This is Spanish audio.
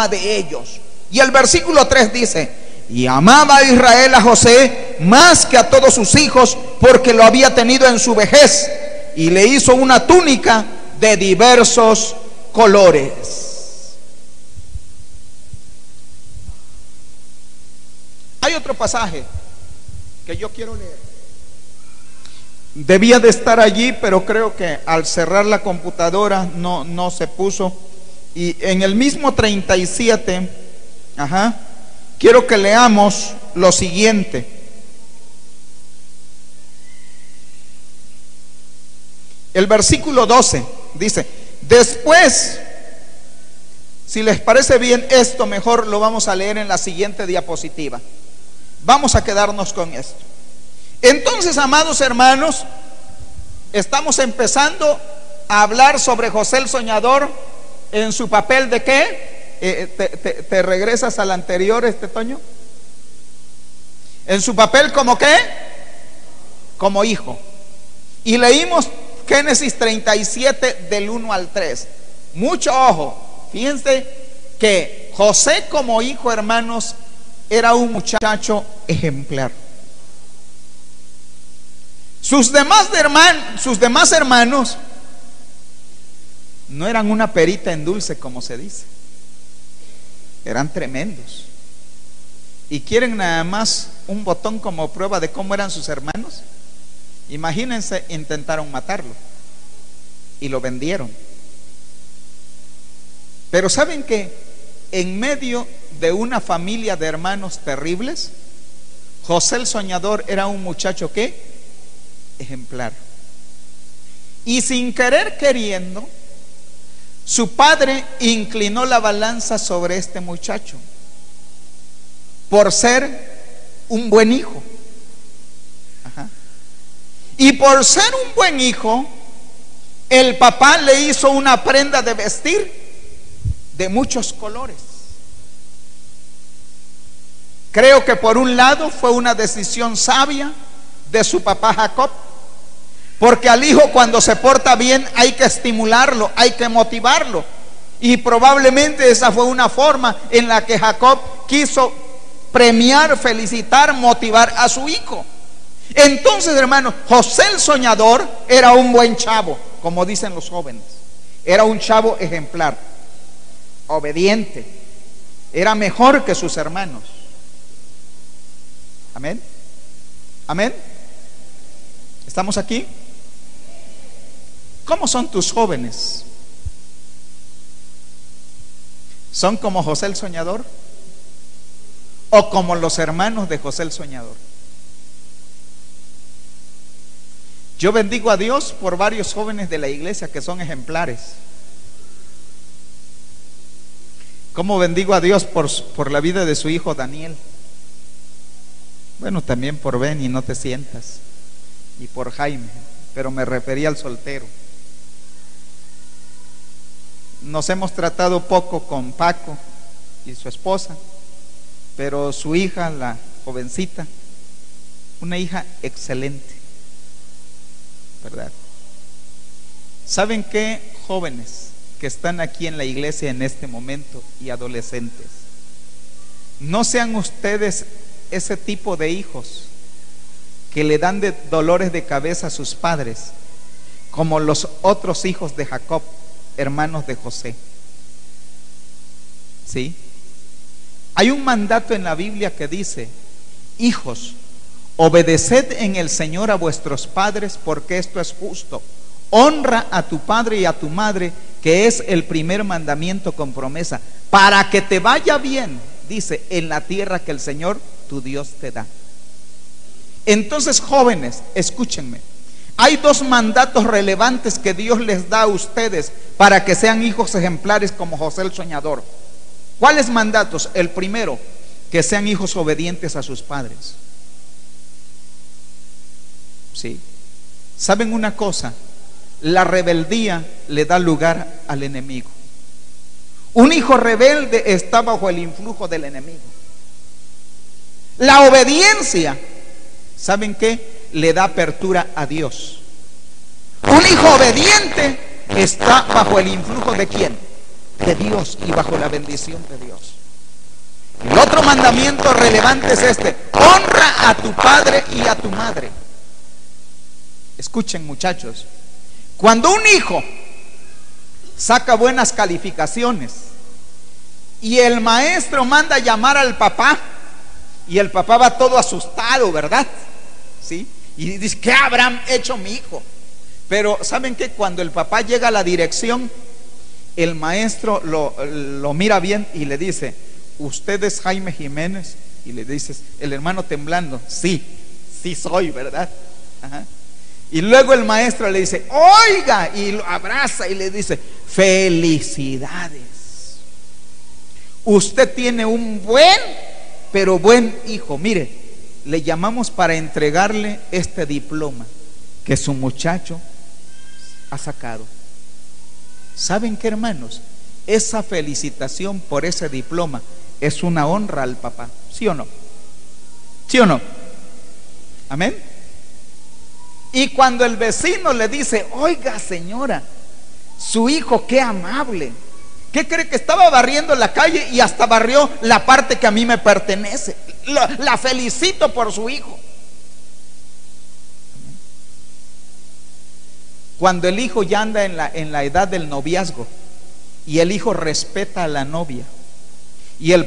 de ellos. Y el versículo 3 dice: y amaba a Israel a José más que a todos sus hijos, porque lo había tenido en su vejez, y le hizo una túnica de diversos colores. Hay otro pasaje que yo quiero leer. Debía de estar allí, pero creo que al cerrar la computadora no se puso. Y en el mismo 37, quiero que leamos lo siguiente. El versículo 12 dice: después, si les parece bien esto, mejor lo vamos a leer en la siguiente diapositiva. Vamos a quedarnos con esto. Entonces, amados hermanos, estamos empezando a hablar sobre José el soñador en su papel de ¿qué? ¿Te regresas al anterior, Toño? En su papel como ¿qué? Como hijo. Y leímos Génesis 37 del 1 al 3. Mucho ojo. Fíjense que José como hijo, hermanos, era un muchacho ejemplar. Sus demás hermanos no eran una perita en dulce, como se dice. Eran tremendos. ¿Y quieren nada más un botón como prueba de cómo eran sus hermanos? Imagínense, intentaron matarlo y lo vendieron. Pero ¿saben qué? En medio de una familia de hermanos terribles, José el soñador era un muchacho ¿qué? Ejemplar. Y sin querer queriendo, su padre inclinó la balanza sobre este muchacho por ser un buen hijo. Y por ser un buen hijo, el papá le hizo una prenda de vestir de muchos colores. Creo que por un lado fue una decisión sabia de su papá Jacob, porque al hijo, cuando se porta bien, hay que estimularlo, hay que motivarlo. Y probablemente esa fue una forma en la que Jacob quiso premiar, felicitar, motivar a su hijo. Entonces, hermanos, José el soñador era un buen chavo, como dicen los jóvenes. Era un chavo ejemplar, obediente. Era mejor que sus hermanos. Amén. Amén. ¿Estamos aquí? ¿Cómo son tus jóvenes? ¿Son como José el soñador? ¿O como los hermanos de José el soñador? Yo bendigo a Dios por varios jóvenes de la iglesia que son ejemplares. ¿Cómo bendigo a Dios por la vida de su hijo Daniel? Bueno, también por Benny, no te sientas, y por Jaime, pero me refería al soltero. Nos hemos tratado poco con Paco y su esposa, pero su hija, la jovencita, una hija excelente, ¿verdad? ¿Saben qué, jóvenes que están aquí en la iglesia en este momento y adolescentes? No sean ustedes ese tipo de hijos que le dan dolores de cabeza a sus padres, como los otros hijos de Jacob, hermanos de José. ¿Sí? Hay un mandato en la Biblia que dice: hijos, obedeced en el Señor a vuestros padres, porque esto es justo. Honra a tu padre y a tu madre, que es el primer mandamiento con promesa, para que te vaya bien, dice, en la tierra que el Señor tu Dios te da. Entonces, jóvenes, escúchenme. Hay dos mandatos relevantes que Dios les da a ustedes para que sean hijos ejemplares como José el soñador. ¿Cuáles mandatos? El primero, que sean hijos obedientes a sus padres. Sí. ¿Saben una cosa? La rebeldía le da lugar al enemigo. Un hijo rebelde está bajo el influjo del enemigo. La obediencia, ¿saben qué? Le da apertura a Dios. Un hijo obediente está bajo el influjo ¿de quién? de Dios y bajo la bendición de Dios. El otro mandamiento relevante es este: honra a tu padre y a tu madre. Escuchen, muchachos, cuando un hijo saca buenas calificaciones y el maestro manda a llamar al papá, y el papá va todo asustado, ¿verdad? ¿Sí? Y dice: ¿qué habrán hecho mi hijo? Pero ¿saben qué? Cuando el papá llega a la dirección, el maestro lo mira bien y le dice: ¿usted es Jaime Jiménez? Y le dices, el hermano temblando: sí, sí soy, ¿verdad? Ajá. Y luego el maestro le dice: oiga, y lo abraza y le dice: felicidades, usted tiene un pero buen hijo. Mire, le llamamos para entregarle este diploma que su muchacho ha sacado. ¿Saben qué, hermanos? Esa felicitación por ese diploma es una honra al papá, ¿sí o no? ¿Sí o no? Amén. Y cuando el vecino le dice: oiga, señora, su hijo qué amable, ¿qué cree? Que estaba barriendo la calle y hasta barrió la parte que a mí me pertenece. La felicito por su hijo. Cuando el hijo ya anda en la edad del noviazgo y el hijo respeta a la novia y el